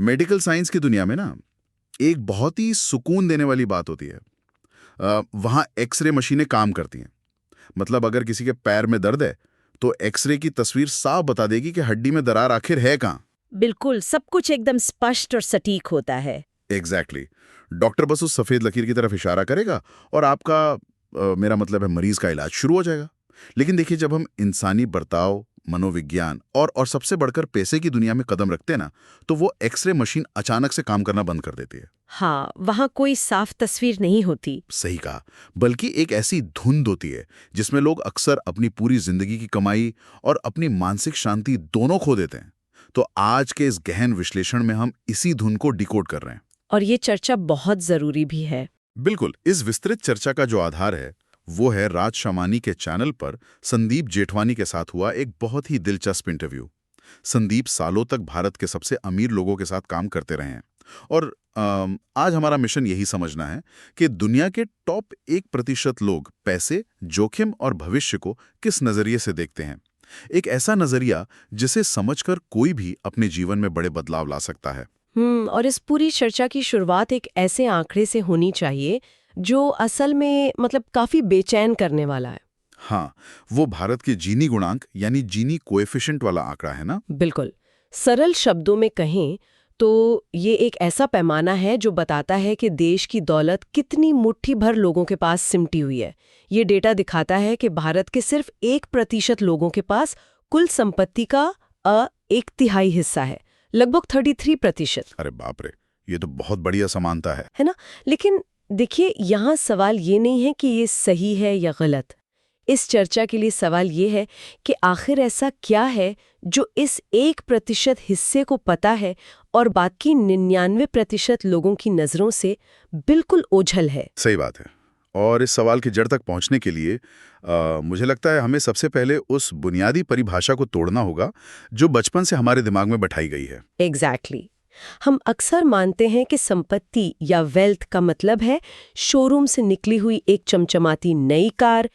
Medical science की दुनिया में ना एक बहुत ही सुकून देने वाली बात होती है। वहाँ एक्सरे मशीनें काम करती हैं। मतलब अगर किसी के पैर में दर्द है तो एक्सरे की तस्वीर साफ बता देगी कि हड्डी में दरार आखिर है कहाँ। बिल्कुल, सब कुछ एकदम स्पष्ट और सटीक होता है। एग्जैक्टली डॉक्टर बस उस सफेद लकीर की तरफ इशारा करेगा और आपका मेरा मतलब है मरीज का इलाज शुरू हो जाएगा। लेकिन देखिए, जब हम इंसानी बर्ताव, मनोविज्ञान और सबसे बढ़कर पैसे की दुनिया में कदम रखते हैं ना, तो वो एक्सरे मशीन अचानक से काम करना बंद कर देती है। हाँ, वहाँ कोई साफ तस्वीर नहीं होती। सही कहा। बल्कि एक ऐसी धुंध होती है जिसमें लोग अक्सर अपनी पूरी जिंदगी की कमाई और अपनी मानसिक शांति दोनों खो देते हैं। तो आज के इस गहन विश्लेषण में हम इसी धुन को डिकोड कर रहे हैं। और ये चर्चा बहुत जरूरी भी है। बिल्कुल। इस विस्तृत चर्चा का जो आधार है वो है राज शमानी के चैनल पर संदीप जेठवानी के साथ हुआ एक बहुत ही दिलचस्प इंटरव्यू। संदीप सालों तक भारत के सबसे अमीर लोगों के साथ काम करते रहे हैं और आज हमारा मिशन यही समझना है कि दुनिया के टॉप 1% लोग पैसे, जोखिम और भविष्य को किस नजरिए से देखते हैं। एक ऐसा नजरिया जिसे समझकर कोई भी अपने जीवन में बड़े बदलाव ला सकता है। और इस पूरी चर्चा की शुरुआत एक ऐसे आंकड़े से होनी चाहिए जो असल में मतलब काफी बेचैन करने वाला है। हाँ, वो भारत के जीनी गुणांक यानी जीनी कोएफिशिएंट वाला आंकड़ा है ना। बिल्कुल। सरल शब्दों में कहें तो ये एक ऐसा पैमाना है जो बताता है कि देश की दौलत कितनी मुट्ठी भर लोगों के पास सिमटी हुई है। ये डेटा दिखाता है कि भारत के सिर्फ 1% लोगों के पास कुल संपत्ति का 1/3 हिस्सा है, लगभग 33%। अरे बाप रे, ये तो बहुत बढ़िया समानता है ना? लेकिन देखिए, यहाँ सवाल ये नहीं है कि ये सही है या गलत। इस चर्चा के लिए सवाल ये है कि आखिर ऐसा क्या है जो इस 1% हिस्से को पता है और बाकी 99% लोगों की नजरों से बिल्कुल ओझल है। सही बात है। और इस सवाल की जड़ तक पहुंचने के लिए मुझे लगता है हमें सबसे पहले उस बुनियादी परिभाषा को तोड़ना होगा जो बचपन से हमारे दिमाग में बैठाई गई है। एग्जैक्टली। हम अक्सर मानते हैं कि संपत्ति या वेल्थ का मतलब है शोरूम से निकली हुई एक चमचमाती नई कार,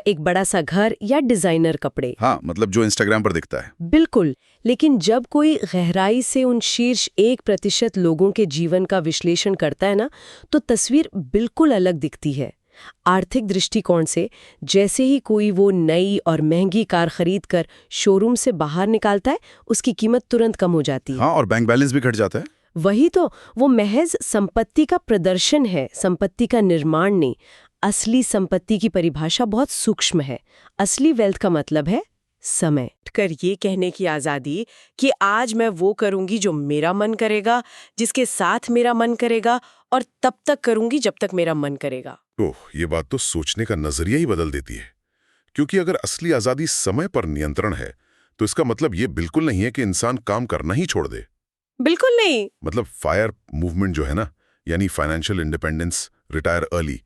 एक बड़ा सा घर या डिजाइनर कपड़े। हाँ, मतलब जो इंस्टाग्राम पर दिखता है। बिल्कुल। लेकिन जब कोई गहराई से उन शीर्ष 1% लोगों के जीवन का विश्लेषण करता है ना, तो तस्वीर बिल्कुल अलग दिखती है। आर्थिक दृष्टिकोण से जैसे ही कोई वो नई और महंगी कार खरीद कर शोरूम से बाहर निकालता है, उसकी कीमत तुरंत कम हो जाती है। हाँ, और बैंक बैलेंस भी घट जाता है। वही तो, वो महज संपत्ति का प्रदर्शन है, संपत्ति का निर्माण नहीं। असली संपत्ति की परिभाषा बहुत सूक्ष्म है। असली वेल्थ का मतलब है समय। कर ये कहने की आजादी कि आज मैं वो करूंगी जो मेरा मन करेगा, जिसके साथ मेरा मन करेगा, और तब तक करूंगी जब तक मेरा मन करेगा। ओह, ये बात तो सोचने का नजरिया ही बदल देती है। क्योंकि अगर असली आजादी समय पर नियंत्रण है तो इसका मतलब ये बिल्कुल नहीं है कि इंसान काम करना ही छोड़ दे। बिल्कुल नहीं। मतलब फायर मूवमेंट जो है ना, यानी फाइनेंशियल इंडिपेंडेंस, रिटायर अर्ली,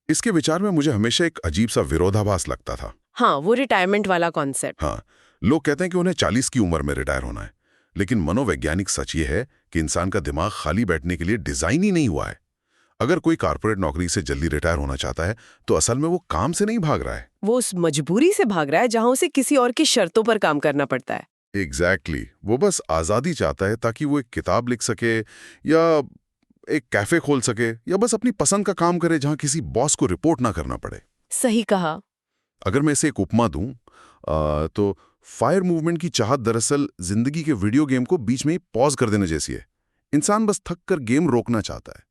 इसके विचार में मुझे हमेशा एक अजीब सा विरोधाभास लगता था। हाँ, वो रिटायरमेंट वाला कॉन्सेप्ट। हाँ, लोग कहते हैं कि उन्हें 40 की उम्र में रिटायर होना है, लेकिन मनोवैज्ञानिक सच ये है कि इंसान का दिमाग खाली बैठने के लिए डिजाइन ही नहीं हुआ है। अगर कोई कारपोरेट नौकरी से जल्दी रिटायर होना चाहता है तो असल में वो काम से नहीं भाग रहा है, वो उस मजबूरी से भाग रहा है जहां उसे किसी और की शर्तों पर काम करना पड़ता है। एग्जैक्टली। वो बस आजादी चाहता है ताकि वो एक किताब लिख सके या एक कैफे खोल सके या बस अपनी पसंद का काम करे जहां किसी बॉस को रिपोर्ट ना करना पड़े। सही कहा। अगर मैं इसे एक उपमा दूं तो फायर मूवमेंट की चाहत दरअसल जिंदगी के वीडियो गेम को बीच में ही पॉज कर देने जैसी है। इंसान बस थक कर गेम रोकना चाहता है,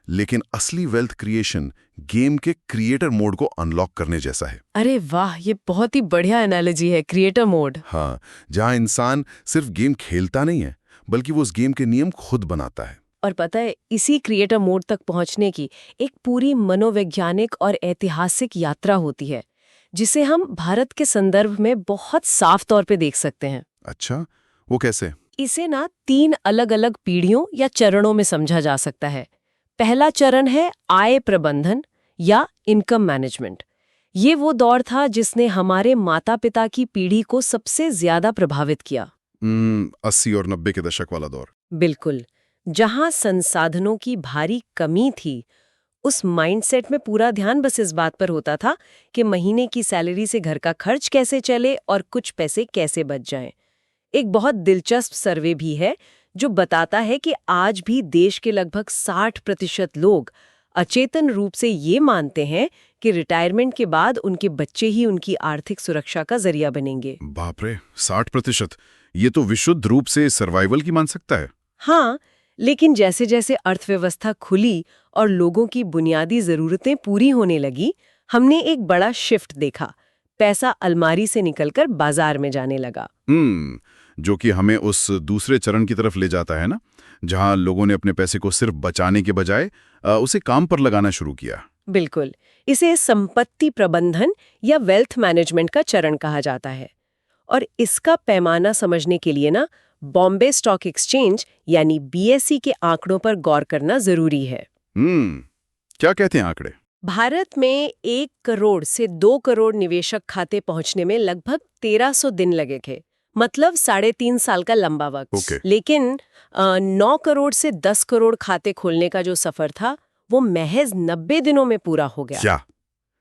लेकिन असली वेल्थ क्रिएशन गेम के क्रिएटर मोड को अनलॉक करने जैसा है। अरे वाह, ये बहुत ही बढ़िया एनालॉजी है, क्रिएटर मोड। हाँ, जहां इंसान सिर्फ गेम खेलता नहीं है बल्कि वो उस गेम के नियम खुद बनाता है। और पता है, इसी क्रिएटर मोड तक पहुंचने की एक पूरी मनोवैज्ञानिक और ऐतिहासिक यात्रा होती है, जिसे हम भारत के संदर्भ में बहुत साफ तौर पे देख सकते हैं। अच्छा, वो कैसे? इसे ना 3 अलग-अलग पीढ़ियों या चरणों में समझा जा सकता है। पहला चरण है आय प्रबंधन या इनकम मैनेजमेंट। ये वो दौर था जिसने हमारे माता पिता की पीढ़ी को सबसे ज्यादा प्रभावित किया। 80 और 90 के दशक वाला दौर। बिल्कुल। जहां संसाधनों की भारी कमी थी, उस माइंडसेट में पूरा ध्यान बस इस बात पर होता था कि महीने की सैलरी से घर का खर्च कैसे चले और कुछ पैसे कैसे बच जाएं। एक बहुत दिलचस्प सर्वे भी है जो बताता है कि आज भी देश के लगभग 60% लोग अचेतन रूप से ये मानते हैं कि रिटायरमेंट के बाद उनके बच्चे ही उनकी आर्थिक सुरक्षा का जरिया बनेंगे। बाप रे, 60%! ये तो विशुद्ध रूप से सर्वाइवल की मान सकता है। हाँ, लेकिन जैसे जैसे अर्थव्यवस्था खुली और लोगों की बुनियादी जरूरतें पूरी होने लगी, हमने एक बड़ा शिफ्ट देखा। पैसा अलमारी से निकलकर बाजार में जाने लगा। जो कि हमें उस दूसरे चरण की तरफ ले जाता है ना, जहां लोगों ने अपने पैसे को सिर्फ बचाने के बजाय उसे काम पर लगाना शुरू किया। बिल्कुल, इसे संपत्ति प्रबंधन या वेल्थ मैनेजमेंट का चरण कहा जाता है। और इसका पैमाना समझने के लिए ना बॉम्बे स्टॉक एक्सचेंज यानी BSE के आंकड़ों पर गौर करना जरूरी है। क्या कहते हैं आंकड़े? भारत में 1 करोड़ से 2 करोड़ निवेशक खाते पहुंचने में लगभग 1300 दिन लगे थे, मतलब 3.5 साल का लंबा वक्त। Okay. लेकिन 9 करोड़ से 10 करोड़ खाते खोलने का जो सफर था वो महज 90 दिनों में पूरा हो गया। क्या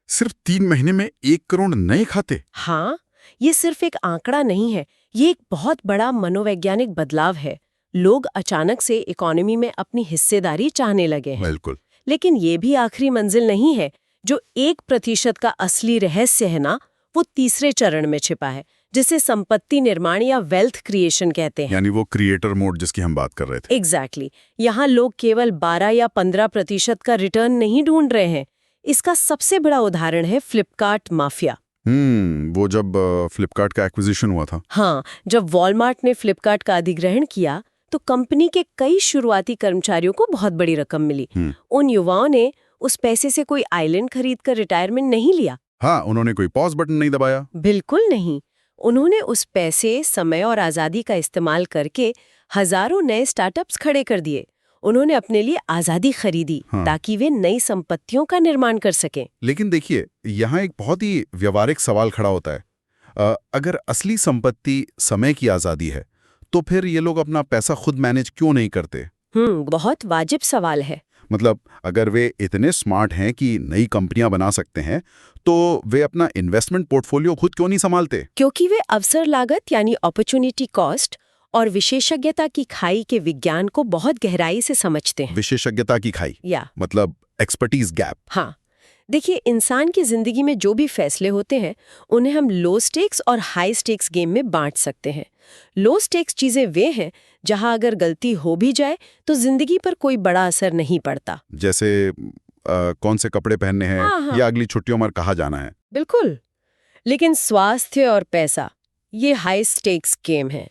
सिर्फ 3 महीने में 1 करोड़ नए खाते? हाँ, ये सिर्फ एक आंकड़ा नहीं है, ये एक बहुत बड़ा मनोवैज्ञानिक बदलाव है। लोग अचानक से इकोनॉमी में अपनी हिस्सेदारी चाहने लगे हैं। बिल्कुल। लेकिन ये भी आखिरी मंजिल नहीं है। जो 1% का असली रहस्य है ना, वो तीसरे चरण में छिपा है, जिसे संपत्ति निर्माण या वेल्थ क्रिएशन कहते हैं। यानी वो क्रिएटर मोड जिसकी हम बात कर रहे थे। एग्जैक्टली। यहाँ लोग केवल 12 या 15% का रिटर्न नहीं ढूंढ रहे हैं। इसका सबसे बड़ा उदाहरण है फ्लिपकार्ट माफिया। वो जब फ्लिपकार्ट का एक्विजिशन हुआ था। हाँ, जब वॉलमार्ट ने फ्लिपकार्ट का अधिग्रहण किया तो कंपनी के कई शुरुआती कर्मचारियों को बहुत बड़ी रकम मिली। उन युवाओं ने उस पैसे से कोई आइलैंड खरीदकर रिटायरमेंट नहीं लिया। हाँ, उन्होंने कोई पॉज बटन नहीं दबाया। बिल्कुल नहीं। उन्होंने उस पैसे, समय और आजादी का इस्तेमाल करके हजारों नए स्टार्टअप्स खड़े कर दिए। उन्होंने अपने लिए आजादी खरीदी ताकि वे नई संपत्तियों का निर्माण कर सकें। लेकिन देखिए, यहाँ एक बहुत ही व्यवहारिक सवाल खड़ा होता है। अगर असली संपत्ति समय की आजादी है, तो फिर ये लोग अपना पैसा खुद मैनेज क्यों नहीं करते? बहुत वाजिब सवाल है। मतलब अगर वे इतने स्मार्ट हैं कि नई कंपनियां बना सकते हैं, तो वे अपना इन्वेस्टमेंट पोर्टफोलियो खुद क्यों नहीं संभालते? क्योंकि वे अवसर लागत यानी अपॉर्चुनिटी कॉस्ट और विशेषज्ञता की खाई के विज्ञान को बहुत गहराई से समझते हैं। विशेषज्ञता की खाई मतलब एक्सपर्टीज गैप। हाँ, देखिए, इंसान की जिंदगी में जो भी फैसले होते हैं उन्हें हम लो स्टेक्स और हाई स्टेक्स गेम में बांट सकते हैं। लो स्टेक्स चीजें वे हैं जहां अगर गलती हो भी जाए तो जिंदगी पर कोई बड़ा असर नहीं पड़ता। जैसे कौन से कपड़े पहनने हैं या अगली छुट्टियों में कहाँ जाना है। बिल्कुल। लेकिन स्वास्थ्य और पैसा, ये हाई स्टेक्स गेम है।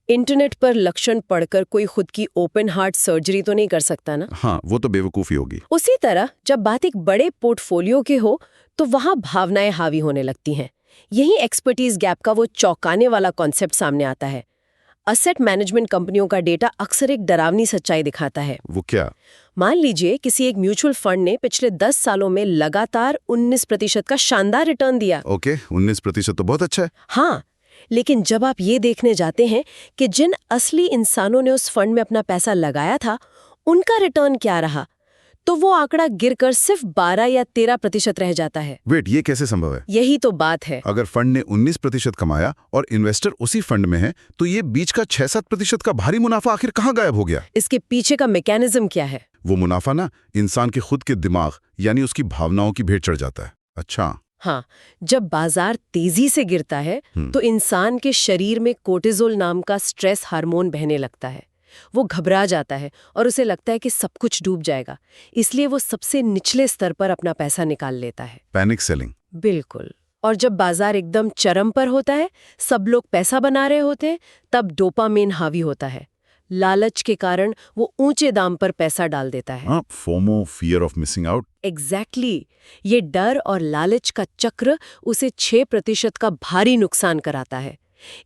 इंटरनेट पर लक्षण पढ़कर कोई खुद की ओपन हार्ट सर्जरी तो नहीं कर सकता ना। हाँ, वो तो बेवकूफ़ी होगी। उसी तरह जब बात एक बड़े पोर्टफोलियो के हो तो वहां भावनाएं हावी होने लगती हैं। यही एक्सपर्टीज गैप का वो चौंकाने वाला कॉन्सेप्ट सामने आता है। असेट मैनेजमेंट कंपनियों का डेटा अक्सर एक डरावनी सच्चाई दिखाता है। वो क्या? मान लीजिए किसी एक म्यूचुअल फंड ने पिछले 10 सालों में लगातार 19% का शानदार रिटर्न दिया। ओके, 19% तो बहुत अच्छा है। हाँ, लेकिन जब आप ये देखने जाते हैं कि जिन असली इंसानों ने उस फंड में अपना पैसा लगाया था उनका रिटर्न क्या रहा, तो वो आंकड़ा गिरकर सिर्फ 12 या 13% रह जाता है। वेट, ये कैसे संभव है? यही तो बात है। अगर फंड ने 19% कमाया और इन्वेस्टर उसी फंड में है, तो ये बीच का 6-7% का भारी मुनाफा आखिर कहाँ गायब हो गया? इसके पीछे का मैकेनिज्म क्या है? वो मुनाफा ना इंसान के खुद के दिमाग यानी उसकी भावनाओं की भेंट चढ़ जाता है। अच्छा। हाँ, जब बाजार तेजी से गिरता है तो इंसान के शरीर में कोर्टिजोल नाम का स्ट्रेस हार्मोन बहने लगता है। वो घबरा जाता है और उसे लगता है कि सब कुछ डूब जाएगा, इसलिए वो सबसे निचले स्तर पर अपना पैसा निकाल लेता है। Panic selling. बिल्कुल। और जब बाजार एकदम चरम पर होता है, सब लोग पैसा बना रहे होते हैं, तब डोपामाइन हावी होता है। लालच के कारण वो ऊंचे दाम पर पैसा डाल देता है। FOMO, fear of missing out. Exactly. ये डर और लालच का चक्र उसे 6% का भारी नुकसान कराता है।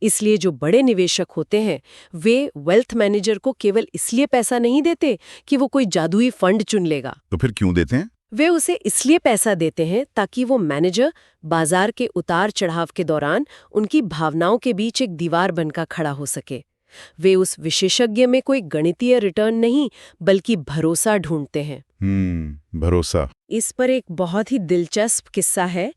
इसलिए जो बड़े निवेशक होते हैं वे वेल्थ मैनेजर को केवल इसलिए पैसा नहीं देते कि वो कोई जादुई फंड चुन लेगा। तो फिर क्यों देते हैं? वे उसे इसलिए पैसा देते हैं ताकि वो मैनेजर बाजार के उतार चढ़ाव के दौरान उनकी भावनाओं के बीच एक दीवार बनकर खड़ा हो सके। वे उस विशेषज्ञ में कोई गणितीय रिटर्न नहीं बल्कि भरोसा ढूंढते हैं। भरोसा। इस पर एक बहुत ही दिलचस्प किस्सा है।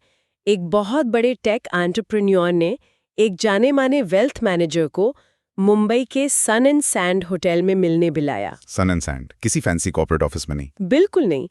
एक बहुत बड़े टेक एंटरप्रेन्योर ने एक जाने माने वेल्थ मैनेजर को मुंबई के सन एंड सैंड होटल में मिलने बुलाया। सन एंड सैंड, किसी फैंसी कॉर्पोरेट ऑफिस में नहीं। बिल्कुल नहीं।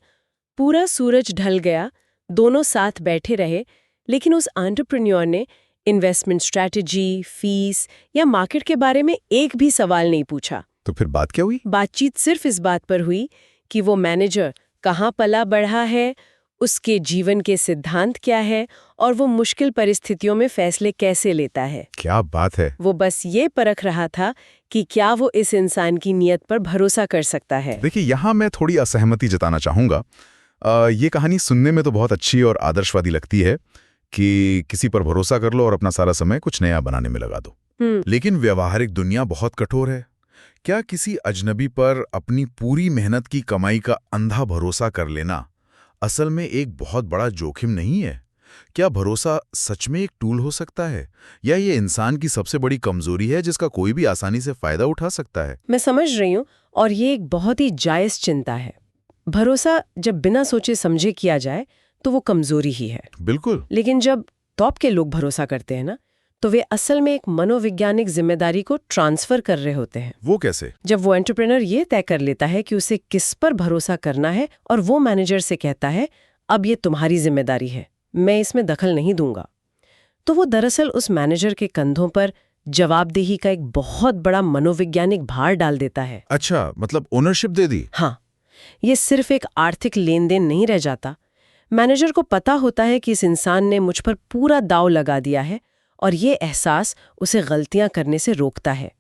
पूरा सूरज ढल गया, दोनों साथ बैठे रहे, लेकिन उस एंटरप्रेन्योर ने इन्वेस्टमेंट स्ट्रैटेजी, फीस या मार्केट के बारे में एक भी सवाल नहीं पूछा। तो फिर बात क्या हुई? बातचीत सिर्फ इस बात पर हुई कि वो मैनेजर कहाँ पला बढ़ा है, उसके जीवन के सिद्धांत क्या है और वो मुश्किल परिस्थितियों में फैसले कैसे लेता है। क्या बात है। वो बस ये परख रहा था कि क्या वो इस इंसान की नीयत पर भरोसा कर सकता है। देखिए, यहाँ मैं थोड़ी असहमति जताना चाहूँगा। ये कहानी सुनने में तो बहुत अच्छी और आदर्शवादी लगती है कि किसी पर भरोसा कर लो और अपना सारा समय कुछ नया बनाने में लगा दो। लेकिन व्यवहारिक दुनिया बहुत कठोर है। क्या किसी अजनबी पर अपनी पूरी मेहनत की कमाई का अंधा भरोसा कर लेना असल में एक बहुत बड़ा जोखिम नहीं है? क्या भरोसा सच में एक टूल हो सकता है, या ये इंसान की सबसे बड़ी कमजोरी है जिसका कोई भी आसानी से फायदा उठा सकता है? मैं समझ रही हूँ, और ये एक बहुत ही जायज चिंता है। भरोसा जब बिना सोचे समझे किया जाए तो वो कमजोरी ही है। बिल्कुल। लेकिन जब टॉप के लोग भरोसा करते हैं ना, तो वे असल में एक मनोवैज्ञानिक जिम्मेदारी को ट्रांसफर कर रहे होते हैं। वो कैसे? जब वो एंटरप्रेन्योर ये तय कर लेता है कि उसे किस पर भरोसा करना है और वो मैनेजर से कहता है अब ये तुम्हारी जिम्मेदारी है, मैं इसमें दखल नहीं दूंगा, तो वो दरअसल उस मैनेजर के कंधों पर जवाबदेही का एक बहुत बड़ा मनोवैज्ञानिक भार डाल देता है। अच्छा, मतलब ओनरशिप दे दी। हाँ, ये सिर्फ एक आर्थिक लेन देन नहीं रह जाता। मैनेजर को पता होता है कि इस इंसान ने मुझ पर पूरा दांव लगा दिया है, और ये एहसास उसे गलतियां करने से रोकता है।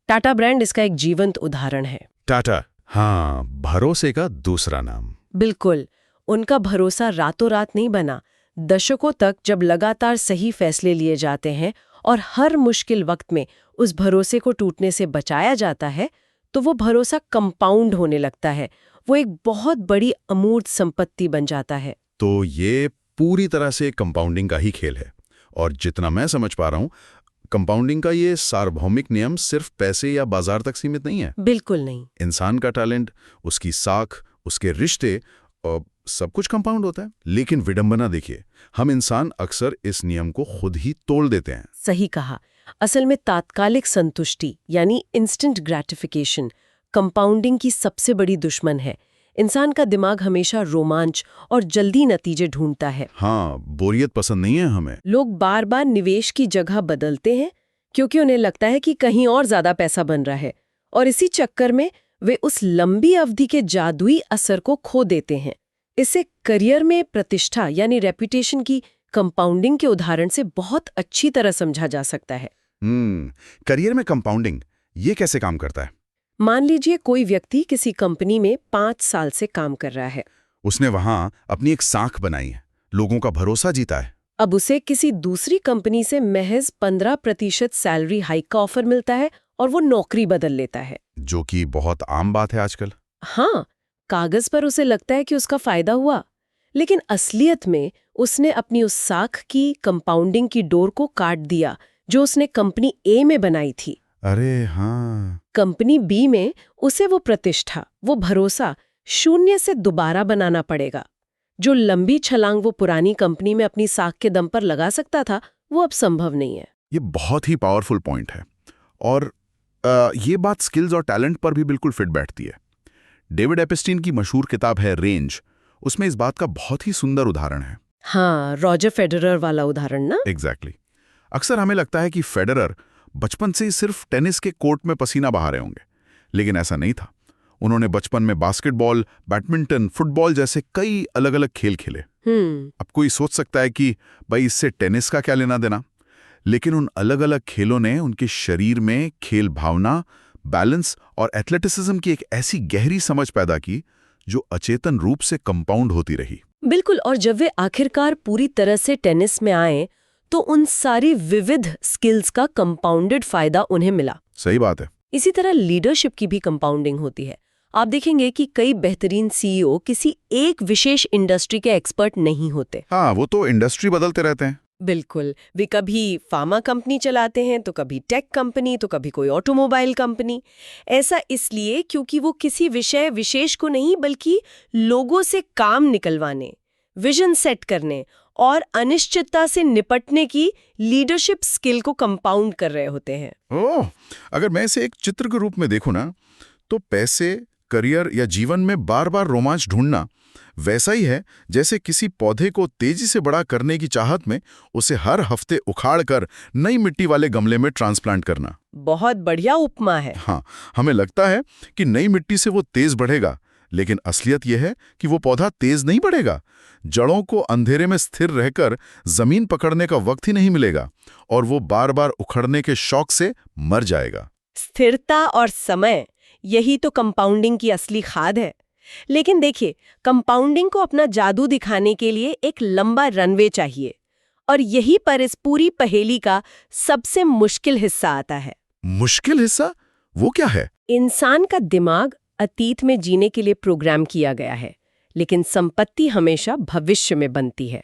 टाटा ब्रांड इसका एक जीवंत उदाहरण है। टाटा, हाँ, भरोसे का दूसरा नाम। बिल्कुल। उनका भरोसा रातों रात नहीं बना। दशकों तक जब लगातार सही फैसले लिए जाते हैं और हर मुश्किल वक्त में उस भरोसे को टूटने से बचाया जाता है, तो वो भरोसा कंपाउंड होने लगता है। वो एक बहुत बड़ी अमूर्त संपत्ति बन जाता है। तो ये पूरी तरह से कंपाउंडिंग का ही खेल है। और जितना मैं समझ पा रहा हूँ, कंपाउंडिंग का ये सार्वभौमिक नियम सिर्फ पैसे या बाजार तक सीमित नहीं है। बिल्कुल नहीं। इंसान का टैलेंट, उसकी साख, उसके रिश्ते और सब कुछ कंपाउंड होता है। लेकिन विडंबना देखिए, हम इंसान अक्सर इस नियम को खुद ही तोड़ देते हैं। सही कहा। असल में तात्कालिक संतुष्टि यानी इंस्टेंट ग्रेटिफिकेशन कंपाउंडिंग की सबसे बड़ी दुश्मन है। इंसान का दिमाग हमेशा रोमांच और जल्दी नतीजे ढूंढता है। हाँ, बोरियत पसंद नहीं है हमें। लोग बार बार निवेश की जगह बदलते हैं क्योंकि उन्हें लगता है कि कहीं और ज्यादा पैसा बन रहा है, और इसी चक्कर में वे उस लंबी अवधि के जादुई असर को खो देते हैं। इसे करियर में प्रतिष्ठा यानी रेपुटेशन की कंपाउंडिंग के उदाहरण से बहुत अच्छी तरह समझा जा सकता है। करियर में कंपाउंडिंग ये कैसे काम करता है? मान लीजिए कोई व्यक्ति किसी कंपनी में 5 साल से काम कर रहा है। उसने वहां अपनी एक साख बनाई है, लोगों का भरोसा जीता है। अब उसे किसी दूसरी कंपनी से महज 15% सैलरी हाइक का ऑफर मिलता है और वो नौकरी बदल लेता है, जो कि बहुत आम बात है आजकल। हाँ, कागज पर उसे लगता है कि उसका फायदा हुआ, लेकिन असलियत में उसने अपनी उस साख की कंपाउंडिंग की डोर को काट दिया जो उसने कंपनी ए में बनाई थी। अरे हाँ। कंपनी बी में उसे वो प्रतिष्ठा, वो भरोसा शून्य से दोबारा बनाना पड़ेगा। जो लंबी छलांग वो पुरानी कंपनी में अपनी साख के दम पर लगा सकता था, वो अब संभव नहीं है। ये बहुत ही पावरफुल पॉइंट है, और ये बात स्किल्स और टैलेंट पर भी बिल्कुल फिट बैठती है। डेविड एपस्टीन की मशहूर किताब है रेंज, उसमें इस बात का बहुत ही सुंदर उदाहरण है। हाँ, रॉजर फेडरर वाला उदाहरण ना। एग्जैक्टली। अक्सर हमें लगता है कि फेडरर बचपन से ही सिर्फ टेनिस के कोर्ट में पसीना बहा रहे होंगे, लेकिन ऐसा नहीं था। उन्होंने बचपन में बास्केटबॉल, बैडमिंटन, फुटबॉल जैसे कई अलग अलग खेल खेले। अब कोई सोच सकता है कि भाई इससे टेनिस का क्या लेना देना, लेकिन उन अलग अलग खेलों ने उनके शरीर में खेल भावना, बैलेंस और एथलेटिसिज्म की एक ऐसी गहरी समझ पैदा की जो अचेतन रूप से कंपाउंड होती रही। बिल्कुल, और जब वे आखिरकार पूरी तरह से टेनिस में आए तो उन सारी विविध स्किल्स का कंपाउंडेड फायदा उन्हें मिला। सही बात है। इसी तरह लीडरशिप की भी कंपाउंडिंग होती है। आप देखेंगे कि कई बेहतरीन सीईओ किसी एक विशेष इंडस्ट्री के एक्सपर्ट नहीं होते। हाँ, वो तो इंडस्ट्री बदलते रहते हैं। बिल्कुल, वे कभी फार्मा कंपनी चलाते हैं, तो कभी टेक कंपनी, तो कभी कोई ऑटोमोबाइल कंपनी। ऐसा इसलिए क्योंकि वो किसी विषय विशेष को नहीं, बल्कि लोगों से काम निकलवाने, विजन सेट करने और अनिश्चितता से निपटने की लीडरशिप स्किल को कंपाउंड कर रहे होते हैं। ओह, अगर मैं इसे एक चित्र के रूप में देखूं ना, तो पैसे, करियर या जीवन में बार-बार रोमांच ढूंढना वैसा ही है जैसे किसी पौधे को तेजी से बड़ा करने की चाहत में उसे हर हफ्ते उखाड़ कर नई मिट्टी वाले गमले में ट्रांसप्लांट करना। बहुत बढ़िया उपमा है। हाँ, हमें लगता है कि नई मिट्टी से वो तेज बढ़ेगा, लेकिन असलियत यह है कि वो पौधा तेज नहीं बढ़ेगा। जड़ों को अंधेरे में स्थिर रहकर जमीन पकड़ने का वक्त ही नहीं मिलेगा और वो बार बार उखड़ने के शौक से मर जाएगा। स्थिरता और समय, यही तो कंपाउंडिंग की असली खाद है। लेकिन देखिए, कंपाउंडिंग को अपना जादू दिखाने के लिए एक लंबा रनवे चाहिए, और यही पर इस पूरी पहेली का सबसे मुश्किल हिस्सा आता है। मुश्किल हिस्सा? वो क्या है? इंसान का दिमाग अतीत में जीने के लिए प्रोग्राम किया गया है, लेकिन संपत्ति हमेशा भविष्य में बनती है।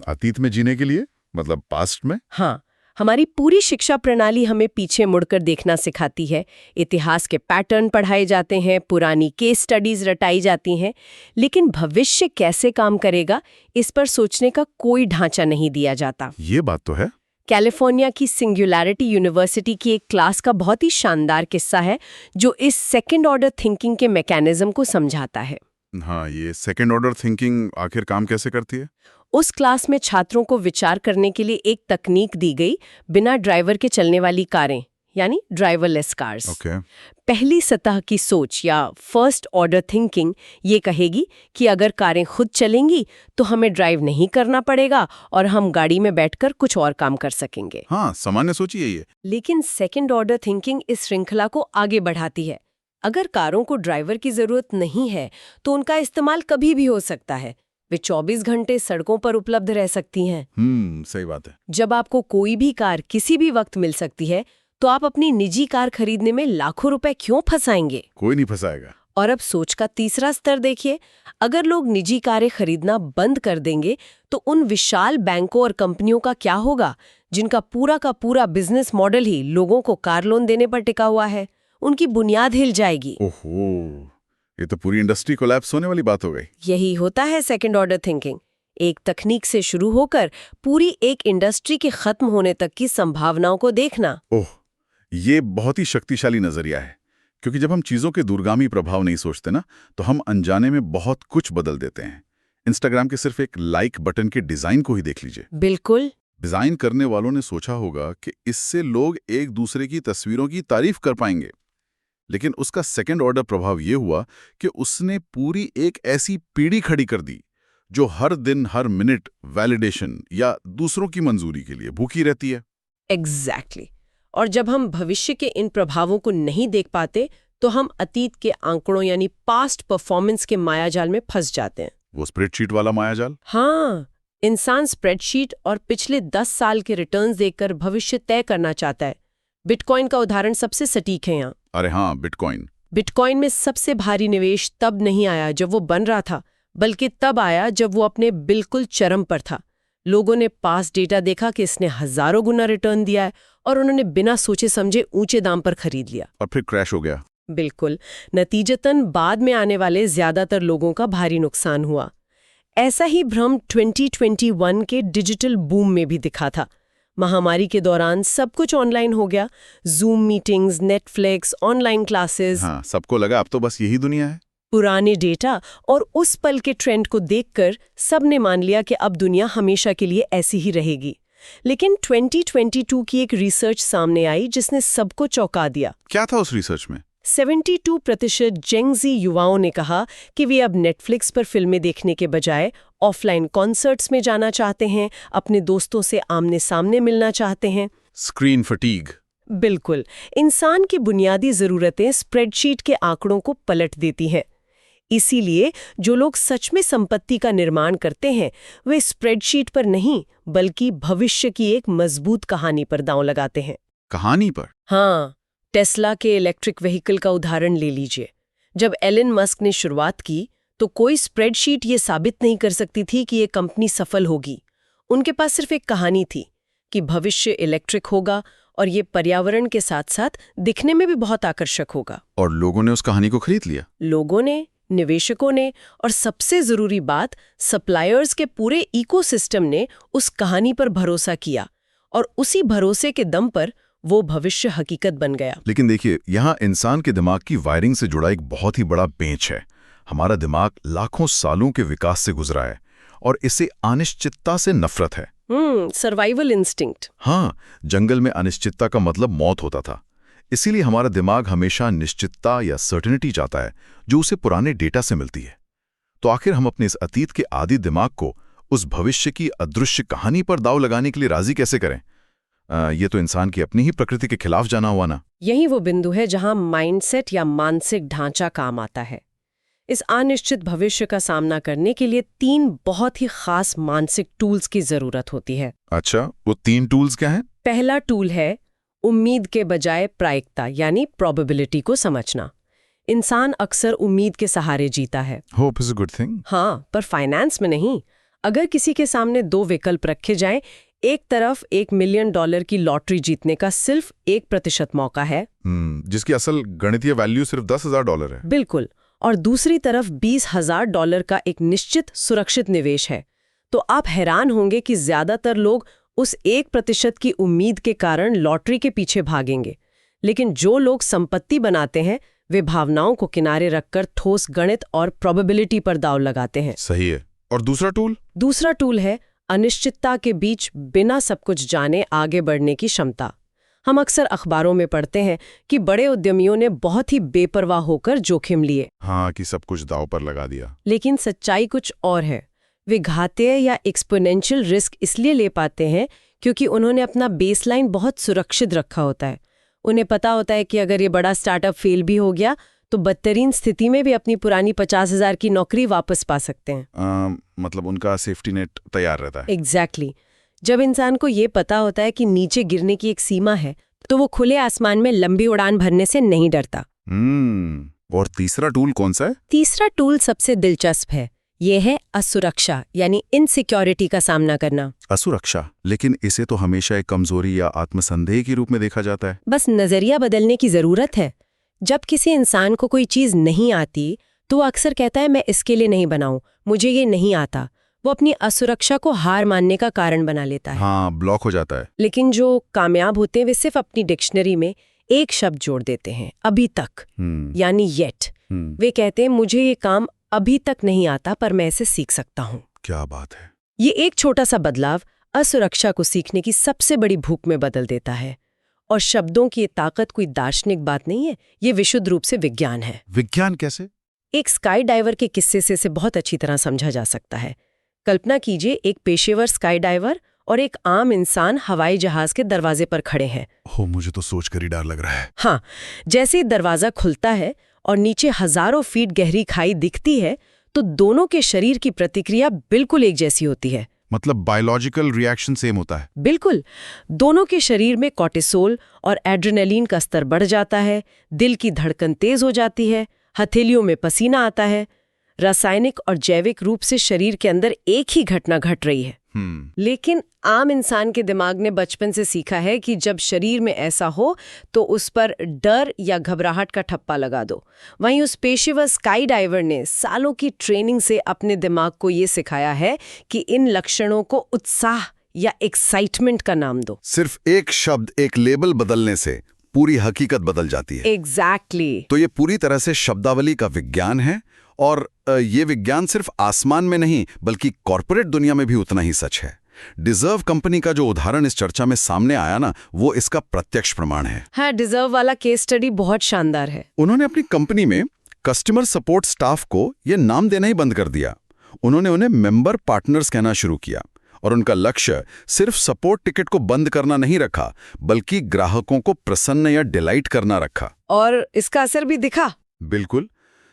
अतीत में जीने के लिए मतलब पास्ट में? हाँ, हमारी पूरी शिक्षा प्रणाली हमें पीछे मुड़कर देखना सिखाती है। इतिहास के पैटर्न पढ़ाए जाते हैं, पुरानी केस स्टडीज रटाई जाती हैं, लेकिन भविष्य कैसे काम करेगा इस पर सोचने का कोई ढांचा नहीं दिया जाता। ये बात तो है। कैलिफोर्निया की सिंगुलैरिटी यूनिवर्सिटी की एक क्लास का बहुत ही शानदार किस्सा है जो इस सेकेंड ऑर्डर थिंकिंग के मैकेनिज्म को समझाता है। हाँ, ये सेकेंड ऑर्डर थिंकिंग आखिर काम कैसे करती है? उस क्लास में छात्रों को विचार करने के लिए एक तकनीक दी गई, बिना ड्राइवर के चलने वाली कारें, यानी ड्राइवरलेस कार्स। पहली सतह की सोच या फर्स्ट ऑर्डर थिंकिंग ये कहेगी कि अगर कारें खुद चलेंगी तो हमें ड्राइव नहीं करना पड़ेगा और हम गाड़ी में बैठकर कुछ और काम कर सकेंगे। हाँ, सामान्य सोच ही है। लेकिन सेकेंड ऑर्डर थिंकिंग इस श्रृंखला को आगे बढ़ाती है। अगर कारों को ड्राइवर की जरूरत नहीं है तो उनका इस्तेमाल कभी भी हो सकता है। वे 24 घंटे सड़कों पर उपलब्ध रह सकती हैं। सही बात है। जब आपको कोई भी कार किसी भी वक्त मिल सकती है तो आप अपनी निजी कार खरीदने में लाखों रुपए क्यों फंसाएंगे? कोई नहीं फंसाएगा। और अब सोच का तीसरा स्तर देखिए, अगर लोग निजी कारें खरीदना बंद कर देंगे तो उन विशाल बैंकों और कंपनियों का क्या होगा जिनका पूरा का पूरा बिजनेस मॉडल ही लोगों को कार लोन देने पर टिका हुआ है? उनकी बुनियाद हिल जाएगी। ओहो, ये तो पूरी इंडस्ट्री कोलैप्स होने वाली बात हो गई। यही होता है सेकेंड ऑर्डर थिंकिंग। एक तकनीक से शुरू होकर पूरी एक इंडस्ट्री के खत्म होने तक की संभावनाओं को देखना। ओह, ये बहुत ही शक्तिशाली नजरिया है, क्योंकि जब हम चीजों के दूरगामी प्रभाव नहीं सोचते ना, तो हम अनजाने में बहुत कुछ बदल देते हैं। इंस्टाग्राम के सिर्फ एक लाइक बटन के डिजाइन को ही देख लीजिए। बिल्कुल। डिजाइन करने वालों ने सोचा होगा कि इससे लोग एक दूसरे की तस्वीरों की तारीफ कर पाएंगे, लेकिन उसका सेकंड ऑर्डर प्रभाव यह हुआ कि उसने पूरी एक ऐसी पीढ़ी खड़ी कर दी जो हर दिन हर मिनट वैलिडेशन या दूसरों की मंजूरी के लिए भूखी रहती है। एग्जैक्टली। और जब हम भविष्य के इन प्रभावों को नहीं देख पाते तो हम अतीत के आंकड़ों यानी पास्ट परफॉर्मेंस के मायाजाल में फंस जाते हैं। वो स्प्रेडशीट वाला मायाजाल? हाँ, इंसान स्प्रेडशीट और पिछले 10 साल के रिटर्न्स देखकर भविष्य तय करना चाहता है। बिटकॉइन का उदाहरण सबसे सटीक है यहाँ। अरे हाँ, बिटकॉइन में सबसे भारी निवेश तब नहीं आया जब वो बन रहा था, बल्कि तब आया जब वो अपने बिल्कुल चरम पर था। लोगों ने पास डेटा देखा कि इसने हजारों गुना रिटर्न दिया है और उन्होंने बिना सोचे समझे ऊंचे दाम पर खरीद लिया और फिर क्रैश हो गया। बिल्कुल। नतीजतन बाद में आने वाले ज्यादातर लोगों का भारी नुकसान हुआ। ऐसा ही भ्रम 2021 के डिजिटल बूम में भी दिखा था। महामारी के दौरान सब कुछ ऑनलाइन हो गया। Zoom meetings, Netflix, online classes. हाँ, सबको लगा अब तो बस यही दुनिया है। पुराने डेटा और उस पल के ट्रेंड को देखकर सबने मान लिया कि अब दुनिया हमेशा के लिए ऐसी ही रहेगी। लेकिन 2022 की एक रिसर्च सामने आई जिसने सबको चौंका दिया। क्या था उस रिसर्च में? 72% जेंजी युवाओं ने कहा कि वे अब नेटफ्लिक्स पर फिल्में देखने के बजाय ऑफलाइन कॉन्सर्ट्स में जाना चाहते हैं, अपने दोस्तों से आमने सामने मिलना चाहते हैं। Screen fatigue. बिल्कुल। इंसान की बुनियादी जरूरतें स्प्रेडशीट के आंकड़ों को पलट देती हैं। इसीलिए जो लोग सच में संपत्ति का निर्माण करते हैं वे स्प्रेडशीट पर नहीं बल्कि भविष्य की एक मजबूत कहानी पर दांव लगाते हैं। कहानी पर? हाँ, टेस्ला के इलेक्ट्रिक व्हीकल का उदाहरण ले लीजिए। जब एलन मस्क ने शुरुआत की तो कोई स्प्रेडशीट ये साबित नहीं कर सकती थी कि ये कंपनी सफल होगी। उनके पास सिर्फ एक कहानी थी कि भविष्य इलेक्ट्रिक होगा और ये पर्यावरण के साथ साथ दिखने में भी बहुत आकर्षक होगा। और लोगों ने उस कहानी को खरीद लिया। लोगों ने निवेशकों ने और सबसे जरूरी बात सप्लायर्स के पूरे इकोसिस्टम ने उस कहानी पर भरोसा किया और उसी भरोसे के दम पर वो भविष्य हकीकत बन गया। लेकिन देखिए, यहाँ इंसान के दिमाग की वायरिंग से जुड़ा एक बहुत ही बड़ा पेंच है। हमारा दिमाग लाखों सालों के विकास से गुजरा है और इसे अनिश्चितता से नफरत है। Survival instinct. हाँ, जंगल में अनिश्चितता का मतलब मौत होता था। इसीलिए हमारा दिमाग हमेशा निश्चितता या सर्टेनिटी चाहता है, जो उसे पुराने डेटा से मिलती है। तो आखिर हम अपने इस अतीत के आदि दिमाग को उस भविष्य की अदृश्य कहानी पर दांव लगाने के लिए राजी कैसे करें? ये तो इंसान की अपनी ही प्रकृति के खिलाफ जाना हुआ ना। यही वो बिंदु है जहां माइंडसेट या मानसिक ढांचा काम आता है। इस अनिश्चित भविष्य का सामना करने के लिए 3 बहुत ही खास मानसिक टूल्स की जरूरत होती है। अच्छा, वो 3 टूल्स क्या हैं? पहला टूल है उम्मीद के बजाय प्रायिकता यानी प्रोबेबिलिटी को समझना। इंसान अक्सर उम्मीद के सहारे जीता है। Hope is a good thing. हाँ, पर फाइनेंस में नहीं। अगर किसी के सामने 2 विकल्प रखे जाएं, एक तरफ $1 मिलियन की लॉटरी जीतने का सिर्फ 1% मौका है, जिसकी असल गणितीय वैल्यू सिर्फ $10,000 है। बिल्कुल, और दूसरी तरफ $20,000 का एक निश्चित सुरक्षित निवेश है, तो आप हैरान होंगे कि ज्यादातर लोग उस 1% की उम्मीद के कारण लॉटरी के पीछे भागेंगे। लेकिन जो लोग संपत्ति बनाते हैं वे भावनाओं को किनारे रखकर ठोस गणित और प्रोबेबिलिटी पर दांव लगाते हैं। सही है। और दूसरा टूल? दूसरा टूल है अनिश्चितता के बीच बिना सब कुछ जाने आगे बढ़ने की क्षमता। हम अक्सर अखबारों में पढ़ते हैं कि बड़े उद्यमियों ने बहुत ही बेपरवाह होकर जोखिम लिए। हाँ, कि सब कुछ दांव पर लगा दिया। लेकिन सच्चाई कुछ और है। वे घातीय या एक्सपोनेंशियल रिस्क इसलिए ले पाते हैं क्योंकि उन्होंने अपना बेसलाइन बहुत सुरक्षित रखा होता है। उन्हें पता होता है कि अगर ये बड़ा स्टार्टअप फेल भी हो गया तो बदतरीन स्थिति में भी अपनी पुरानी 50,000 की नौकरी वापस पा सकते हैं। मतलब उनका सेफ्टी नेट तैयार रहता है। एग्जैक्टली। जब इंसान को ये पता होता है कि नीचे गिरने की एक सीमा है तो वो खुले आसमान में लंबी उड़ान भरने से नहीं डरता। और तीसरा टूल कौन सा है? तीसरा टूल सबसे दिलचस्प है। ये है असुरक्षा यानी इनसिक्योरिटी का सामना करना। असुरक्षा? लेकिन इसे तो हमेशा एक कमजोरी या आत्मसंदेह के रूप में देखा जाता है। बस नजरिया बदलने की जरूरत है। जब किसी इंसान को कोई चीज नहीं आती तो वो अक्सर कहता है मैं इसके लिए नहीं बनाऊं, मुझे ये नहीं आता। वो अपनी असुरक्षा को हार मानने का कारण बना लेता है। हाँ, ब्लॉक हो जाता है। लेकिन जो कामयाब होते हैं वे सिर्फ अपनी डिक्शनरी में एक शब्द जोड़ देते हैं, अभी तक, यानी येट। वे कहते हैं मुझे ये काम अभी तक नहीं आता पर मैं इसे सीख सकता हूँ। क्या बात है। ये एक छोटा सा बदलाव असुरक्षा को सीखने की सबसे बड़ी भूख में बदल देता है। और शब्दों की ये ताकत कोई दार्शनिक बात नहीं है, ये विशुद्ध रूप से विज्ञान है। विज्ञान कैसे? एक स्काई डाइवर के किस्से से इसे बहुत अच्छी तरह समझा जा सकता है। कल्पना कीजिए एक पेशेवर स्काई डाइवर और एक आम इंसान हवाई जहाज के दरवाजे पर खड़े हैं। मुझे तो सोचकर ही डर लग रहा है। हाँ, जैसे ही दरवाजा खुलता है और नीचे हजारों फीट गहरी खाई दिखती है तो दोनों के शरीर की प्रतिक्रिया बिल्कुल एक जैसी होती है। मतलब बायोलॉजिकल रिएक्शन सेम होता है? बिल्कुल। दोनों के शरीर में कॉर्टिसोल और एड्रेनलिन का स्तर बढ़ जाता है, दिल की धड़कन तेज हो जाती है, हथेलियों में पसीना आता है। रासायनिक और जैविक रूप से शरीर के अंदर एक ही घटना घट रही है। लेकिन आम इंसान के दिमाग ने बचपन से सीखा है कि जब शरीर में ऐसा हो तो उस पर डर या घबराहट का ठप्पा लगा दो। वहीं उस पेशेवर स्काई डाइवर ने सालों की ट्रेनिंग से अपने दिमाग को ये सिखाया है कि इन लक्षणों को उत्साह या एक्साइटमेंट का नाम दो। सिर्फ एक शब्द, एक लेबल बदलने से पूरी हकीकत बदल जाती है। एग्जैक्टली। तो ये पूरी तरह से शब्दावली का विज्ञान है और ये विज्ञान सिर्फ आसमान में नहीं बल्कि कॉर्पोरेट दुनिया में भी उतना ही सच है। डिजर्व कंपनी का जो उदाहरण इस चर्चा में सामने आया ना, वो इसका प्रत्यक्ष प्रमाण है। हाँ, डिजर्व वाला केस स्टडी बहुत शानदार है। उन्होंने अपनी कंपनी में कस्टमर सपोर्ट स्टाफ को ये नाम देना ही बंद कर दिया। उन्होंने उन्हें मेंबर पार्टनर्स कहना शुरू किया और उनका लक्ष्य सिर्फ सपोर्ट टिकट को बंद करना नहीं रखा बल्कि ग्राहकों को प्रसन्न या डिलाइट करना रखा। और इसका असर भी दिखा। बिल्कुल।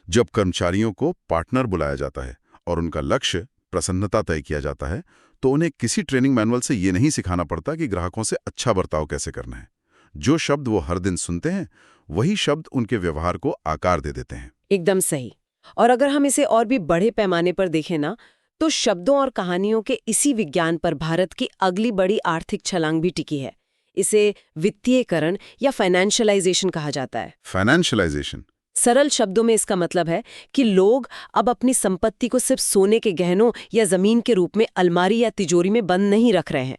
जब कर्मचारियों को पार्टनर बुलाया जाता है और उनका लक्ष्य प्रसन्नता तय किया जाता है तो उन्हें किसी ट्रेनिंग मैनुअल से ये नहीं सिखाना पड़ता कि ग्राहकों से अच्छा बर्ताव कैसे करना है। जो शब्द वो हर दिन सुनते हैं वही शब्द उनके व्यवहार को आकार दे देते हैं। एकदम सही। और अगर हम इसे और भी बड़े पैमाने पर देखें ना, तो शब्दों और कहानियों के इसी विज्ञान पर भारत की अगली बड़ी आर्थिक छलांग भी टिकी है। इसे वित्तीयकरण या फाइनेंशियलाइजेशन कहा जाता है। फाइनेंशियलाइजेशन सरल शब्दों में इसका मतलब है कि लोग अब अपनी संपत्ति को सिर्फ सोने के गहनों या जमीन के रूप में अलमारी या तिजोरी में बंद नहीं रख रहे हैं।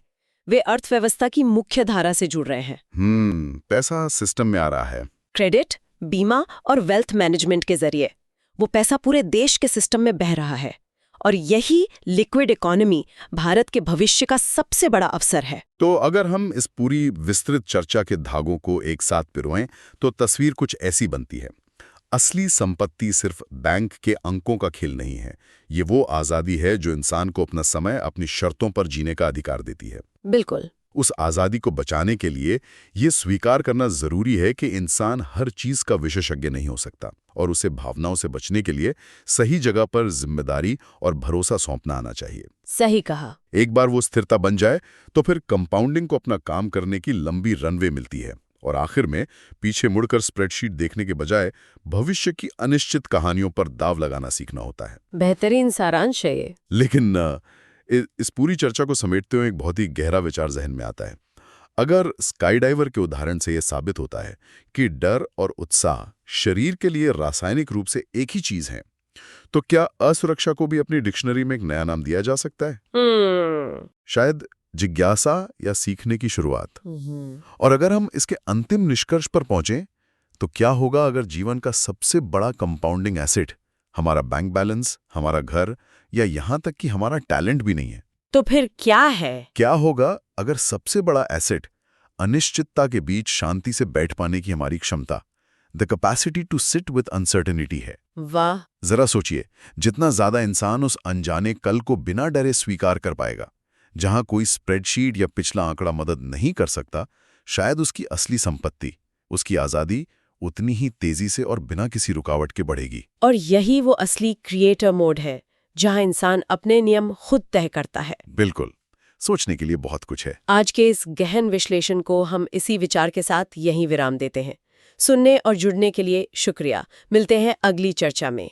वे अर्थव्यवस्था की मुख्य धारा से जुड़ रहे हैं। पैसा सिस्टम में आ रहा है। क्रेडिट, बीमा और वेल्थ मैनेजमेंट के जरिए वो पैसा पूरे देश के सिस्टम में बह रहा है। और यही लिक्विड इकोनॉमी भारत के भविष्य का सबसे बड़ा अवसर है। तो अगर हम इस पूरी विस्तृत चर्चा के धागों को एक साथ पिरोएं तो तस्वीर कुछ ऐसी बनती है। असली संपत्ति सिर्फ बैंक के अंकों का खेल नहीं है। ये वो आज़ादी है जो इंसान को अपना समय अपनी शर्तों पर जीने का अधिकार देती है। बिल्कुल। उस आज़ादी को बचाने के लिए ये स्वीकार करना ज़रूरी है कि इंसान हर चीज़ का विशेषज्ञ नहीं हो सकता और उसे भावनाओं से बचने के लिए सही जगह पर जिम्मेदारी और भरोसा सौंपना आना चाहिए। सही कहा। एक बार वो स्थिरता बन जाए तो फिर कंपाउंडिंग को अपना काम करने की लंबी रनवे मिलती है और आखिर में पीछे मुड़कर स्प्रेडशीट देखने के बजाय भविष्य की अनिश्चित कहानियों पर दाव लगाना सीखना होता है। बेहतरीन सारांश है ये। लेकिन इस पूरी चर्चा को समेटते हुए एक बहुत ही गहरा विचार जहन में आता है। अगर स्काई डाइवर के उदाहरण से यह साबित होता है कि डर और उत्साह शरीर के लिए रासायनिक रूप से एक ही चीज है, तो क्या असुरक्षा को भी अपनी डिक्शनरी में एक नया नाम दिया जा सकता है? शायद जिज्ञासा या सीखने की शुरुआत। और अगर हम इसके अंतिम निष्कर्ष पर पहुंचें तो क्या होगा अगर जीवन का सबसे बड़ा कंपाउंडिंग एसेट हमारा बैंक बैलेंस, हमारा घर या यहां तक कि हमारा टैलेंट भी नहीं है? तो फिर क्या है? क्या होगा अगर सबसे बड़ा एसेट अनिश्चितता के बीच शांति से बैठ पाने की हमारी क्षमता, the capacity to sit with uncertainty है? वाह! जरा सोचिए, जितना ज्यादा इंसान उस अनजाने कल को बिना डरे स्वीकार कर पाएगा, जहां कोई स्प्रेडशीट या पिछला आंकड़ा मदद नहीं कर सकता, शायद उसकी असली संपत्ति, उसकी आजादी उतनी ही तेजी से और बिना किसी रुकावट के बढ़ेगी। और यही वो असली क्रिएटर मोड है, जहां इंसान अपने नियम खुद तय करता है। बिल्कुल। सोचने के लिए बहुत कुछ है। आज के इस गहन विश्लेषण को हम इसी विचार के साथ यहीं विराम देते हैं। सुनने और जुड़ने के लिए शुक्रिया। मिलते हैं अगली चर्चा में।